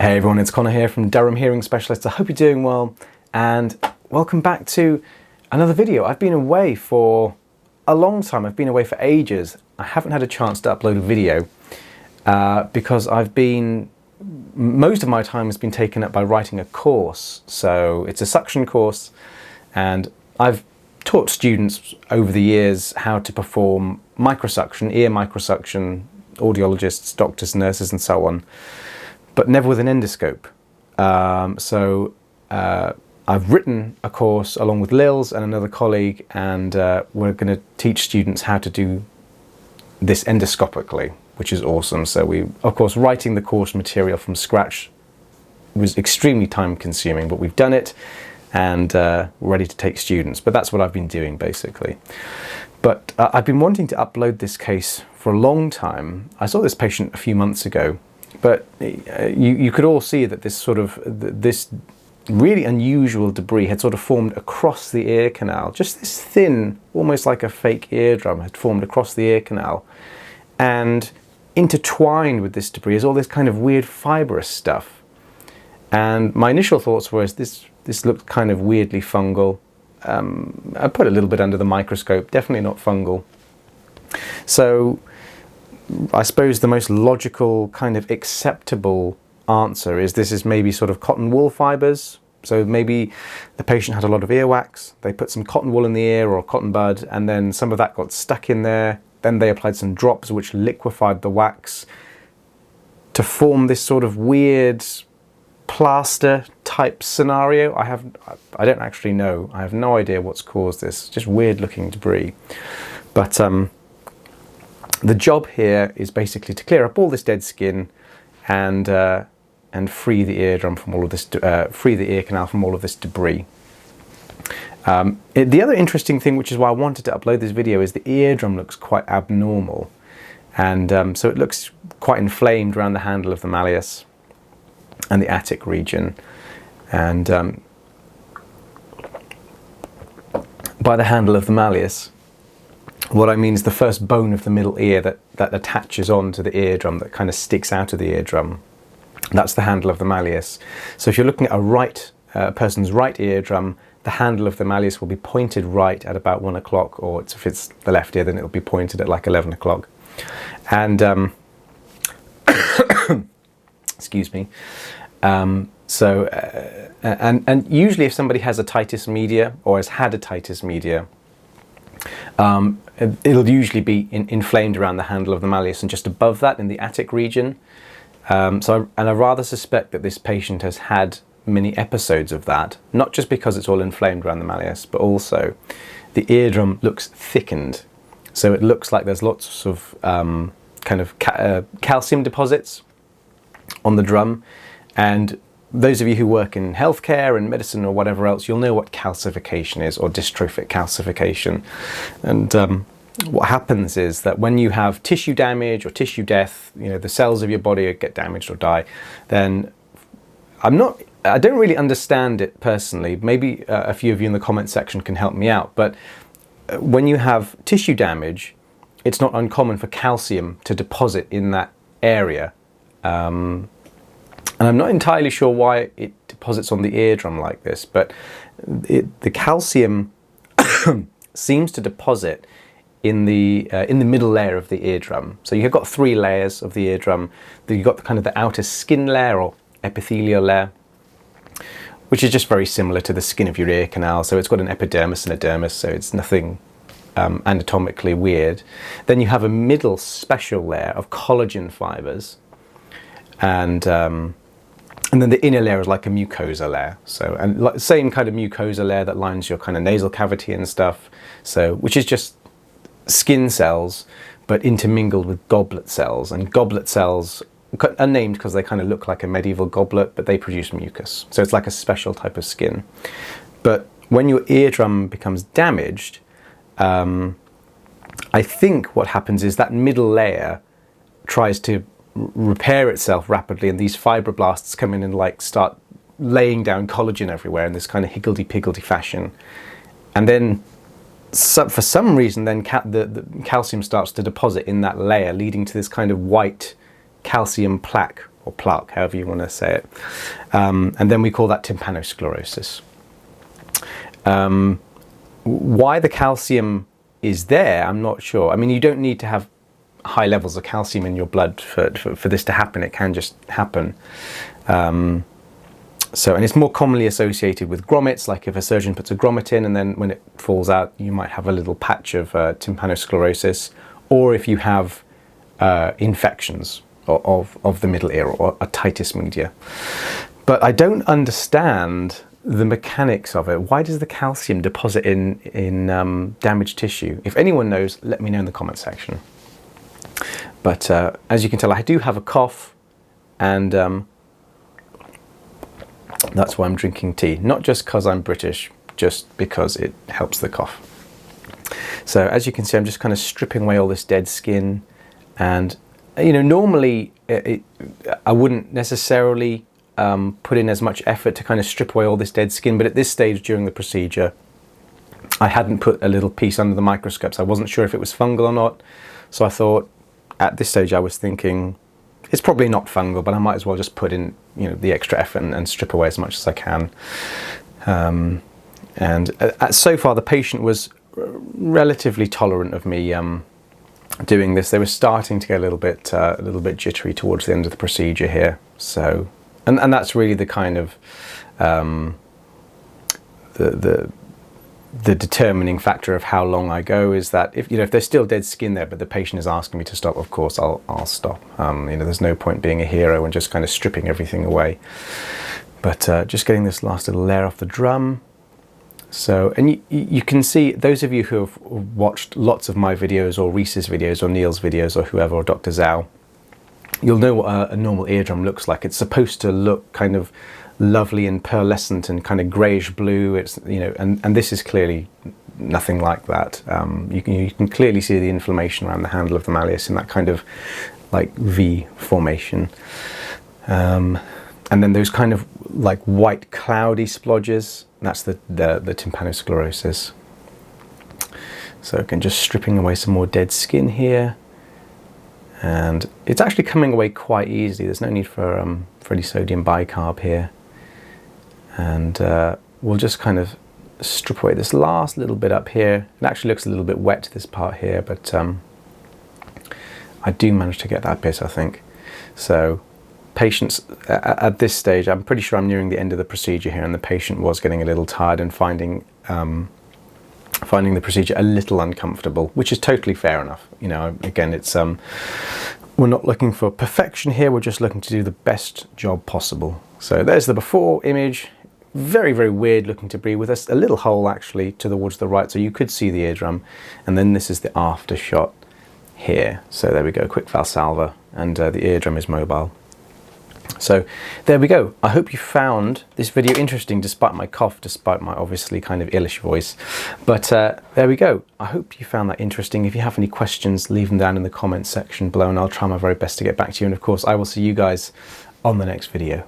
Hey everyone, it's Connor here from Durham Hearing Specialists. I hope you're doing well and welcome back to another video. I've been away for a long time. I've been away for ages. I haven't had a chance to upload a video because most of my time has been taken up by writing a course. So it's a suction course and I've taught students over the years how to perform microsuction, ear microsuction, audiologists, doctors, nurses and so on, but never with an endoscope. I've written a course along with Lils and another colleague, and we're going to teach students how to do this endoscopically, which is awesome. So of course, writing the course material from scratch was extremely time consuming, but we've done it and we're ready to take students. But that's what I've been doing basically. But I've been wanting to upload this case for a long time. I saw this patient a few months ago, but you could all see that this really unusual debris had sort of formed across the ear canal. Just this thin, almost like a fake eardrum, had formed across the ear canal. And intertwined with this debris is all this kind of weird fibrous stuff. And my initial thoughts were, this looked kind of weirdly fungal. I put a little bit under the microscope, definitely not fungal. So I suppose the most logical kind of acceptable answer is this is maybe sort of cotton wool fibres. So maybe the patient had a lot of earwax, they put some cotton wool in the ear or cotton bud, and then some of that got stuck in there. Then they applied some drops which liquefied the wax to form this sort of weird plaster type scenario. I don't actually know. I have no idea what's caused this. Just weird looking debris. But the job here is basically to clear up all this dead skin and free the eardrum from all of this, free the ear canal from all of this debris. The other interesting thing, which is why I wanted to upload this video, is the eardrum looks quite abnormal, and so it looks quite inflamed around the handle of the malleus and the attic region. And by the handle of the malleus, what I mean is the first bone of the middle ear that attaches onto the eardrum, that kind of sticks out of the eardrum. That's the handle of the malleus. So if you're looking at a person's right eardrum, the handle of the malleus will be pointed right at about 1 o'clock, or if it's the left ear, then it'll be pointed at like 11 o'clock. And excuse me. And usually if somebody has otitis media or has had otitis media, it'll usually be inflamed around the handle of the malleus and just above that in the attic region. I rather suspect that this patient has had many episodes of that, not just because it's all inflamed around the malleus, but also the eardrum looks thickened. So it looks like there's lots of calcium deposits on the drum. And those of you who work in healthcare and medicine or whatever else, you'll know what calcification is, or dystrophic calcification. And what happens is that when you have tissue damage or tissue death, the cells of your body get damaged or die, then I don't really understand it personally. Maybe a few of you in the comment section can help me out. But when you have tissue damage, it's not uncommon for calcium to deposit in that area. And I'm not entirely sure why it deposits on the eardrum like this, but the calcium seems to deposit in the middle layer of the eardrum. So you've got 3 layers of the eardrum. You've got the outer skin layer or epithelial layer, which is just very similar to the skin of your ear canal. So it's got an epidermis and a dermis, so it's nothing anatomically weird. Then you have a middle special layer of collagen fibers, and then the inner layer is like a mucosa layer. So, and same kind of mucosa layer that lines your kind of nasal cavity and stuff. So, which is just skin cells, but intermingled with goblet cells. And goblet cells are named because they kind of look like a medieval goblet, but they produce mucus. So it's like a special type of skin. But when your eardrum becomes damaged, I think what happens is that middle layer tries to repair itself rapidly, and these fibroblasts come in and start laying down collagen everywhere in this kind of higgledy-piggledy fashion. And then for some reason then the calcium starts to deposit in that layer, leading to this kind of white calcium plaque or plaque, however you want to say it. And then we call that tympanosclerosis. Why the calcium is there, I'm not sure. I mean, you don't need to have high levels of calcium in your blood for this to happen. It can just happen. And it's more commonly associated with grommets, like if a surgeon puts a grommet in and then when it falls out, you might have a little patch of tympanosclerosis, or if you have infections of the middle ear or otitis media. But I don't understand the mechanics of it. Why does the calcium deposit in damaged tissue? If anyone knows, let me know in the comment section. But as you can tell, I do have a cough, and that's why I'm drinking tea. Not just because I'm British, just because it helps the cough. So as you can see, I'm just kind of stripping away all this dead skin. And, you know, normally I wouldn't necessarily put in as much effort to kind of strip away all this dead skin. But at this stage during the procedure, I hadn't put a little piece under the microscope, so I wasn't sure if it was fungal or not. So I thought, at this stage, I was thinking, it's probably not fungal, but I might as well just put in, you know, the extra effort and strip away as much as I can. So far, the patient was relatively tolerant of me doing this. They were starting to get a little bit jittery towards the end of the procedure here. So, and that's really the kind of the determining factor of how long I go, is that if there's still dead skin there, but the patient is asking me to stop, of course I'll stop. There's no point being a hero and just kind of stripping everything away. But just getting this last little layer off the drum. So, and you can see, those of you who have watched lots of my videos, or Reese's videos, or Neil's videos, or whoever, or Dr. Zhao, you'll know what a normal eardrum looks like. It's supposed to look kind of lovely and pearlescent and kind of greyish blue. It's, you know, and this is clearly nothing like that. You can clearly see the inflammation around the handle of the malleus in that kind of like V formation. And then those kind of like white cloudy splodges, that's the tympanosclerosis. So again, just stripping away some more dead skin here. And it's actually coming away quite easily. There's no need for any sodium bicarb here. And we'll just kind of strip away this last little bit up here. It actually looks a little bit wet, this part here, but I do manage to get that bit, I think. So patients, at this stage, I'm pretty sure I'm nearing the end of the procedure here, and the patient was getting a little tired and finding the procedure a little uncomfortable, which is totally fair enough. You know, again, it's we're not looking for perfection here, we're just looking to do the best job possible. So there's the before image. Very, very weird looking to breathe, with a little hole actually towards the right, so you could see the eardrum. And then this is the after shot here. So there we go, quick Valsalva, and the eardrum is mobile. So there we go. I hope you found this video interesting, despite my cough, despite my obviously kind of illish voice. But there we go. I hope you found that interesting. If you have any questions, leave them down in the comments section below, and I'll try my very best to get back to you. And of course, I will see you guys on the next video.